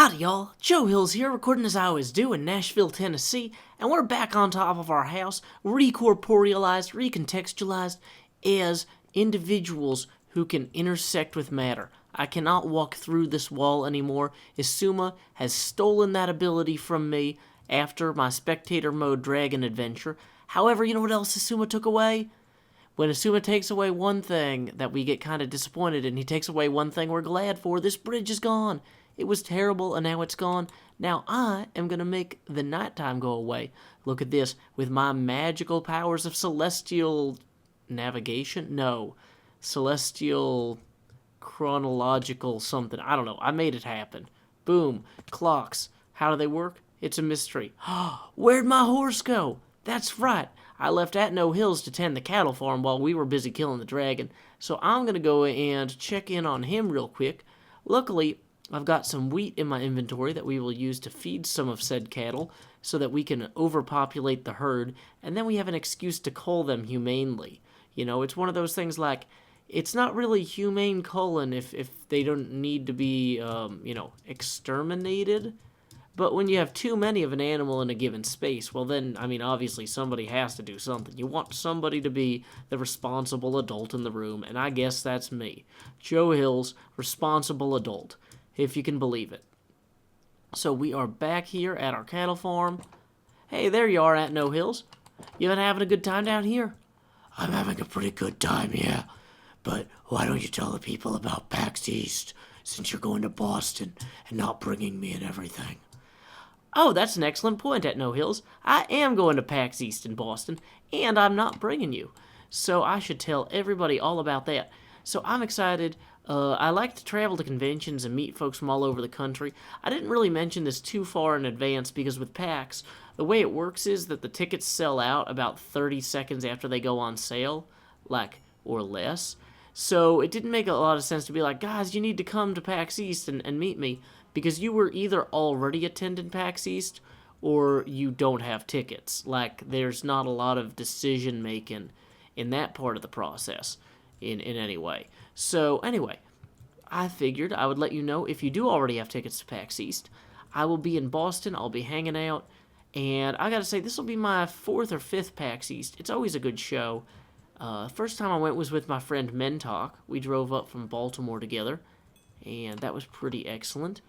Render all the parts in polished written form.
Howdy y'all, Joe Hills here, recording as I always do in Nashville, Tennessee, and we're back on top of our house, recorporealized, recontextualized as individuals who can intersect with matter. I cannot walk through this wall anymore. Isuma has stolen that ability from me after my spectator mode dragon adventure. However, you know what else Isuma took away? When Isuma takes away one thing that we get kind of disappointed in, he takes away one thing we're glad for. This bridge is gone. It was terrible, and now it's gone. Now I am going to make the nighttime go away. Look at this. With my magical powers of celestial navigation? No. Celestial chronological something. I don't know. I made it happen. Boom. Clocks. How do they work? It's a mystery. Where'd my horse go? That's right. I left at No Hills to tend the cattle farm while we were busy killing the dragon. So I'm going to go and check in on him real quick. Luckily, I've got some wheat in my inventory that we will use to feed some of said cattle so that we can overpopulate the herd, and then we have an excuse to cull them humanely. You know, it's one of those things like, it's not really humane culling if they don't need to be, exterminated. But when you have too many of an animal in a given space, well then, I mean, obviously somebody has to do something. You want somebody to be the responsible adult in the room, and I guess that's me. Joe Hills, responsible adult, if you can believe it. So we are back here at our cattle farm. Hey, there you are at No Hills. You been having a good time down here? I'm having a pretty good time, yeah. But why don't you tell the people about PAX East, since you're going to Boston and not bringing me and everything? Oh, that's an excellent point at No Hills. I am going to PAX East in Boston, and I'm not bringing you. So I should tell everybody all about that. So I'm excited. I like to travel to conventions and meet folks from all over the country. I didn't really mention this too far in advance because with PAX, the way it works is that the tickets sell out about 30 seconds after they go on sale, or less. So it didn't make a lot of sense to be like, guys, you need to come to PAX East and meet me, because you were either already attending PAX East or you don't have tickets. There's not a lot of decision making in that part of the process in any way. So anyway, I figured I would let you know if you do already have tickets to PAX East. I will be in Boston. I'll be hanging out. And I gotta say, this will be my 4th or 5th PAX East. It's always a good show. First time I went was with my friend Mentalk. We drove up from Baltimore together, and that was pretty excellent.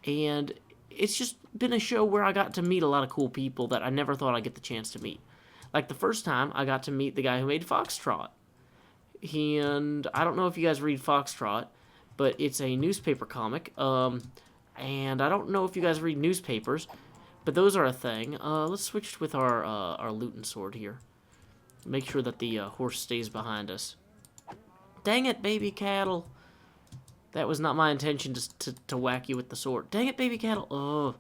And it's just been a show where I got to meet a lot of cool people that I never thought I'd get the chance to meet. Like the first time, I got to meet the guy who made Foxtrot. And I don't know if you guys read Foxtrot, but it's a newspaper comic. And I don't know if you guys read newspapers, but those are a thing. Let's switch with our looting sword here. Make sure that the horse stays behind us. Dang it, baby cattle. That was not my intention to whack you with the sword. Dang it, baby cattle. Oh.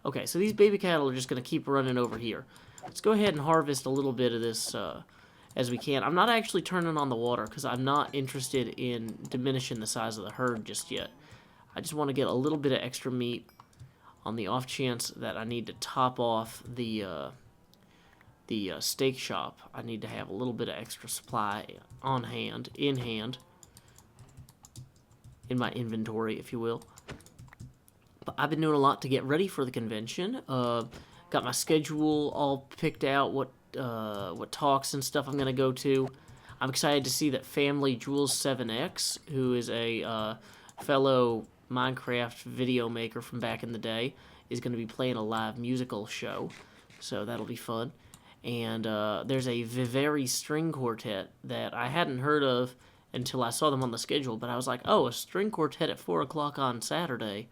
Okay, so these baby cattle are just going to keep running over here. Let's go ahead and harvest a little bit of this as we can. I'm not actually turning on the water because I'm not interested in diminishing the size of the herd just yet. I just want to get a little bit of extra meat on the off chance that I need to top off the steak shop. I need to have a little bit of extra supply on hand, in my inventory, if you will. But I've been doing a lot to get ready for the convention. Got my schedule all picked out, what talks and stuff I'm going to go to. I'm excited to see that Family Jules 7X, who is a fellow Minecraft video maker from back in the day, is going to be playing a live musical show. So that'll be fun. And there's a Viveri string quartet that I hadn't heard of until I saw them on the schedule, but I was like, oh, a string quartet at 4 o'clock on Saturday.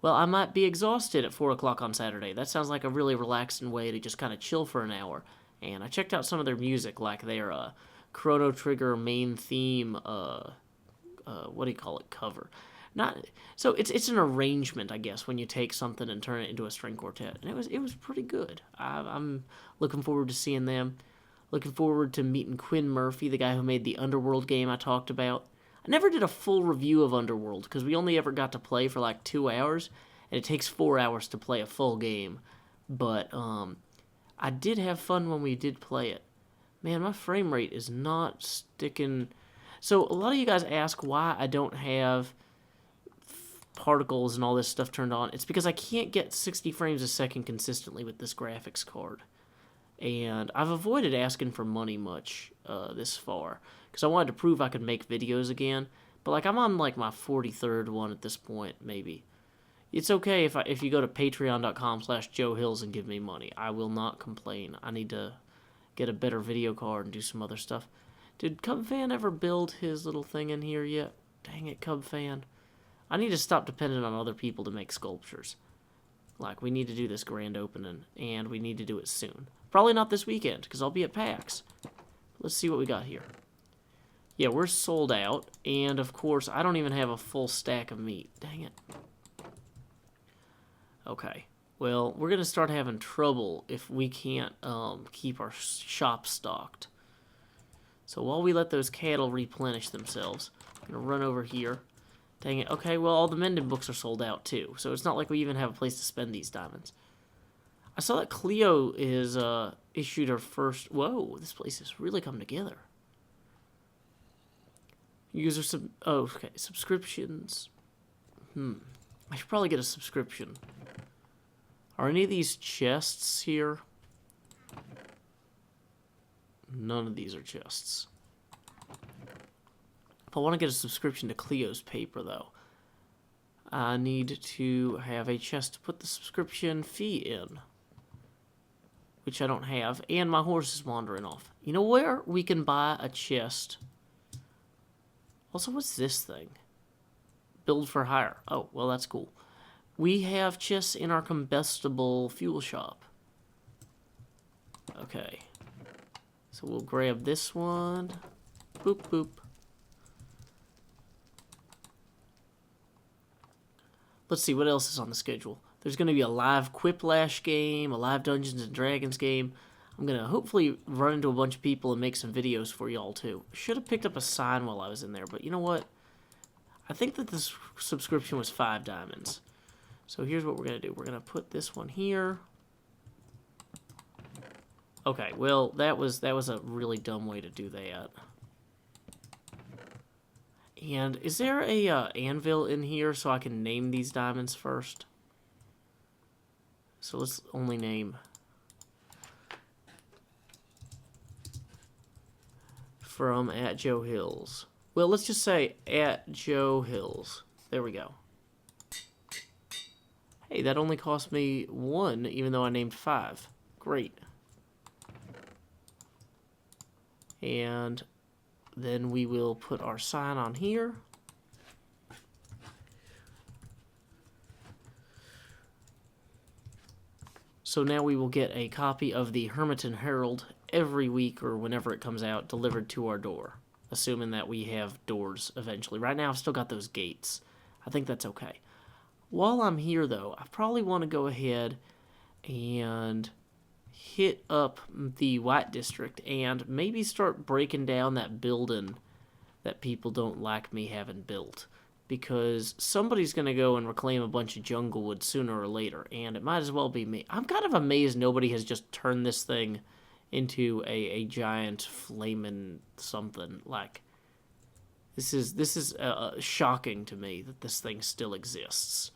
Well, I might be exhausted at 4 o'clock on Saturday. That sounds like a really relaxing way to just kind of chill for an hour. And I checked out some of their music, like their Chrono Trigger main theme, cover. So it's an arrangement, I guess, when you take something and turn it into a string quartet. And it was pretty good. I'm looking forward to seeing them. Looking forward to meeting Quinn Murphy, the guy who made the Underworld game I talked about. I never did a full review of Underworld, because we only ever got to play for like 2 hours, and it takes 4 hours to play a full game. But I did have fun when we did play it. Man, my frame rate is not sticking. So a lot of you guys ask why I don't have particles and all this stuff turned on. It's because I can't get 60 frames a second consistently with this graphics card. And I've avoided asking for money much this far, because I wanted to prove I could make videos again. But like I'm on like my 43rd one at this point, maybe. It's okay if you go to patreon.com/JoeHills and give me money. I will not complain. I need to get a better video card and do some other stuff. Did CubFan ever build his little thing in here yet? Dang it, CubFan. I need to stop depending on other people to make sculptures. Like, we need to do this grand opening, and we need to do it soon. Probably not this weekend, because I'll be at PAX. Let's see what we got here. Yeah, we're sold out, and of course, I don't even have a full stack of meat. Dang it. Okay, well, we're going to start having trouble if we can't keep our shop stocked. So while we let those cattle replenish themselves, I'm going to run over here. Dang it. Okay, well, all the mending books are sold out, too. So it's not like we even have a place to spend these diamonds. I saw that Cleo is issued her first... Whoa, this place has really come together. User okay, subscriptions. I should probably get a subscription. Are any of these chests here? None of these are chests. If I want to get a subscription to Cleo's paper, though, I need to have a chest to put the subscription fee in, which I don't have, and my horse is wandering off. You know where we can buy a chest? Also, what's this thing? Build for hire. Oh, well, that's cool. We have chests in our combustible fuel shop. Okay. So we'll grab this one. Boop, boop. Let's see, what else is on the schedule? There's going to be a live Quiplash game, a live Dungeons & Dragons game. I'm going to hopefully run into a bunch of people and make some videos for y'all, too. Should have picked up a sign while I was in there, but you know what? I think that this subscription was 5 diamonds. So here's what we're going to do. We're going to put this one here. Okay, well, that was a really dumb way to do that. And is there a anvil in here so I can name these diamonds first? So let's only name from at Joe Hills. Well, let's just say at Joe Hills. There we go. Hey, that only cost me 1, even though I named 5. Great. And then we will put our sign on here. So now we will get a copy of the Hermiton Herald every week or whenever it comes out delivered to our door, assuming that we have doors eventually. Right now I've still got those gates. I think that's okay. While I'm here, though, I probably want to go ahead and hit up the White District and maybe start breaking down that building that people don't like me having built. Because somebody's going to go and reclaim a bunch of jungle wood sooner or later, and it might as well be me. I'm kind of amazed nobody has just turned this thing into a giant flaming something. Like, this is shocking to me that this thing still exists.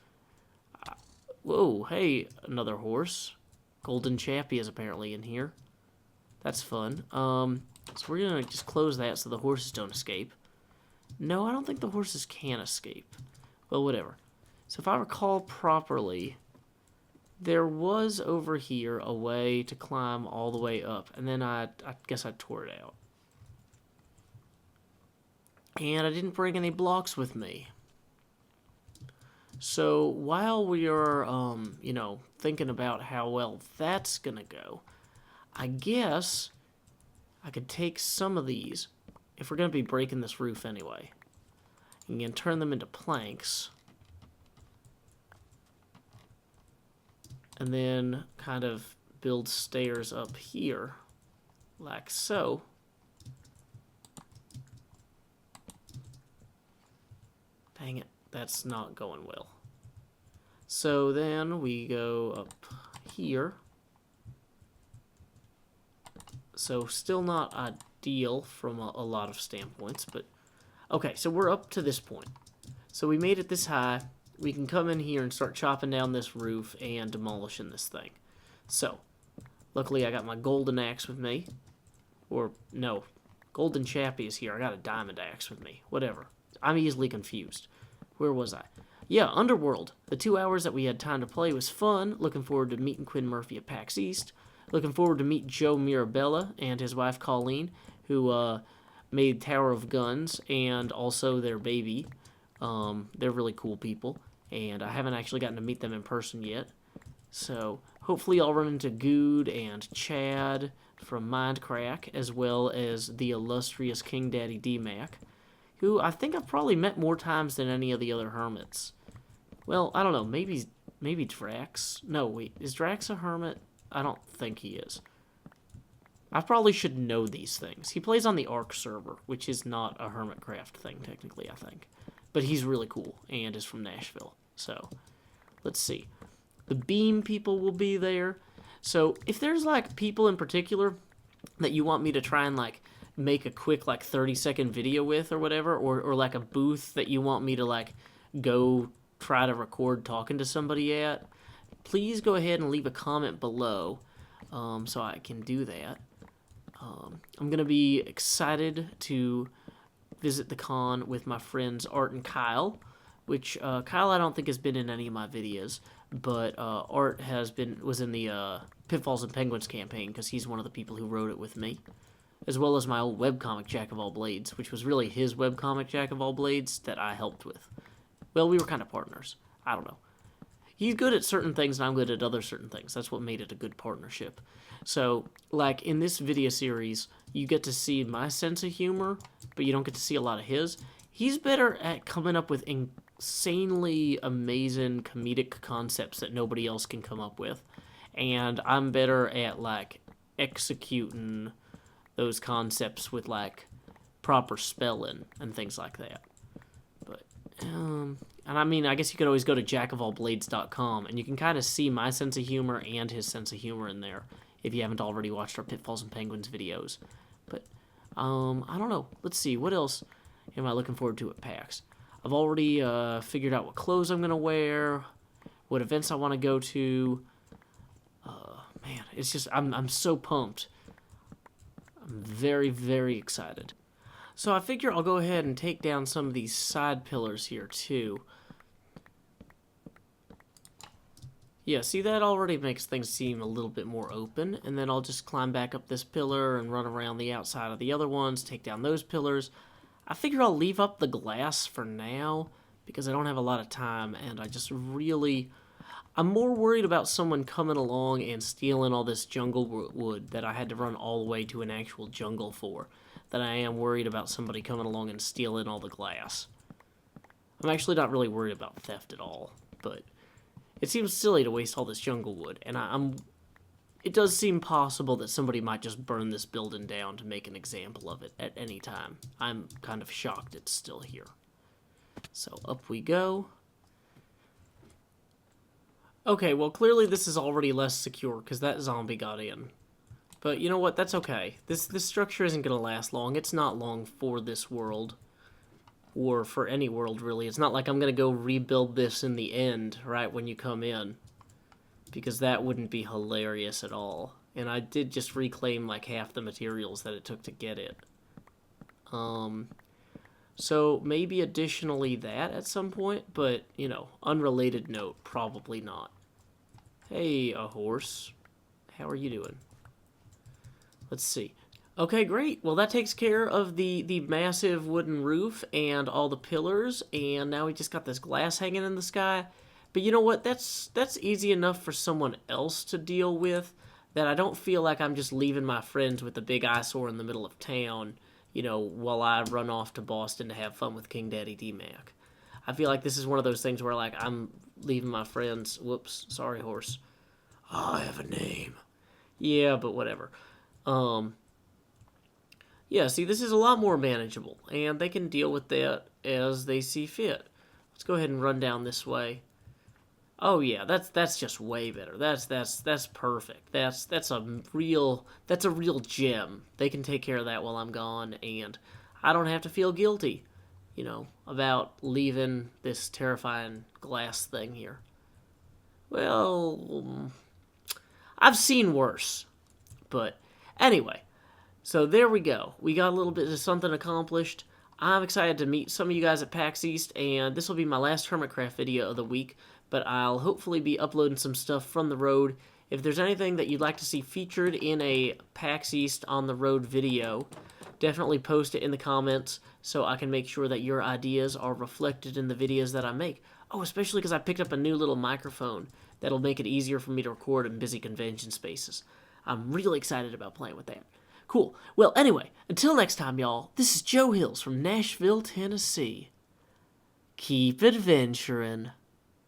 Whoa, hey, another horse. Golden Chappie is apparently in here. That's fun. So we're going to just close that so the horses don't escape. No, I don't think the horses can escape. Well, whatever. So if I recall properly, there was over here a way to climb all the way up. And then I guess I tore it out. And I didn't bring any blocks with me. So while we are, thinking about how well that's going to go, I guess I could take some of these, if we're going to be breaking this roof anyway, and turn them into planks, and then kind of build stairs up here, like so. Dang it. That's not going well. So then we go up here. So still not ideal from a lot of standpoints, but okay, so we're up to this point. So we made it this high. we can come in here and start chopping down this roof and demolishing this thing. So, luckily I got my golden axe with me. Or, no, golden chappie is here. I got a diamond axe with me. Whatever. I'm easily confused. Where was I? Yeah, Underworld. The 2 hours that we had time to play was fun. Looking forward to meeting Quinn Murphy at PAX East. Looking forward to meet Joe Mirabella and his wife Colleen, who made Tower of Guns and also their baby. They're really cool people, and I haven't actually gotten to meet them in person yet. So hopefully I'll run into Good and Chad from Mindcrack, as well as the illustrious King Daddy D-Mac, who I think I've probably met more times than any of the other hermits. Well, I don't know, maybe Drax? No, wait, is Drax a hermit? I don't think he is. I probably should know these things. He plays on the Ark server, which is not a Hermitcraft thing, technically, I think. But he's really cool, and is from Nashville. So, let's see. The Beam people will be there. So, if there's, like, people in particular that you want me to try and, like, make a quick, like, 30-second video with or whatever, or, like, a booth that you want me to, like, go try to record talking to somebody at, please go ahead and leave a comment below so I can do that. I'm going to be excited to visit the con with my friends Art and Kyle, which Kyle I don't think has been in any of my videos, but Art was in the Pitfalls and Penguins campaign because he's one of the people who wrote it with me, as well as my old webcomic Jack of All Blades, which was really his webcomic Jack of All Blades that I helped with. Well, we were kind of partners. I don't know. He's good at certain things and I'm good at other certain things. That's what made it a good partnership. So, like, in this video series, you get to see my sense of humor, but you don't get to see a lot of his. He's better at coming up with insanely amazing comedic concepts that nobody else can come up with. And I'm better at, like, executing those concepts with, like, proper spelling and things like that. But, and I mean, I guess you could always go to jackofallblades.com and you can kind of see my sense of humor and his sense of humor in there if you haven't already watched our Pitfalls and Penguins videos. But, I don't know. Let's see. What else am I looking forward to at PAX? I've already figured out what clothes I'm going to wear, what events I want to go to. Man, it's just, I'm so pumped. I'm very, very excited. So I figure I'll go ahead and take down some of these side pillars here, too. Yeah, see, that already makes things seem a little bit more open, and then I'll just climb back up this pillar and run around the outside of the other ones, take down those pillars. I figure I'll leave up the glass for now, because I don't have a lot of time, and I just really... I'm more worried about someone coming along and stealing all this jungle wood that I had to run all the way to an actual jungle for, than I am worried about somebody coming along and stealing all the glass. I'm actually not really worried about theft at all, but it seems silly to waste all this jungle wood, and it does seem possible that somebody might just burn this building down to make an example of it at any time. I'm kind of shocked it's still here. So up we go. Okay, well clearly this is already less secure because that zombie got in. But you know what, that's okay. This structure isn't going to last long. It's not long for this world. Or for any world, really. It's not like I'm going to go rebuild this in the end, right, when you come in. Because that wouldn't be hilarious at all. And I did just reclaim, like, half the materials that it took to get it. So maybe additionally that at some point, but, you know, unrelated note, probably not. Hey, a horse. How are you doing? Let's see. Okay, great. Well, that takes care of the massive wooden roof and all the pillars, and now we just got this glass hanging in the sky. But you know what? That's easy enough for someone else to deal with, that I don't feel like I'm just leaving my friends with a big eyesore in the middle of town, you know, while I run off to Boston to have fun with King Daddy D-Mac. I feel like this is one of those things where, like, I'm leaving my friends... Whoops, sorry, horse. I have a name. Yeah, but whatever. Yeah, see, this is a lot more manageable, and they can deal with that as they see fit. Let's go ahead and run down this way. Oh yeah, that's just way better. That's perfect. That's a real gem. They can take care of that while I'm gone, and I don't have to feel guilty. about leaving this terrifying glass thing here. Well, I've seen worse. But anyway, so there we go. We got a little bit of something accomplished. I'm excited to meet some of you guys at PAX East, and this will be my last Hermitcraft video of the week, but I'll hopefully be uploading some stuff from the road. If there's anything that you'd like to see featured in a PAX East on the road video, definitely post it in the comments so I can make sure that your ideas are reflected in the videos that I make. Oh, especially because I picked up a new little microphone that'll make it easier for me to record in busy convention spaces. I'm really excited about playing with that. Cool. Well, anyway, until next time, y'all, this is Joe Hills from Nashville, Tennessee. Keep adventuring.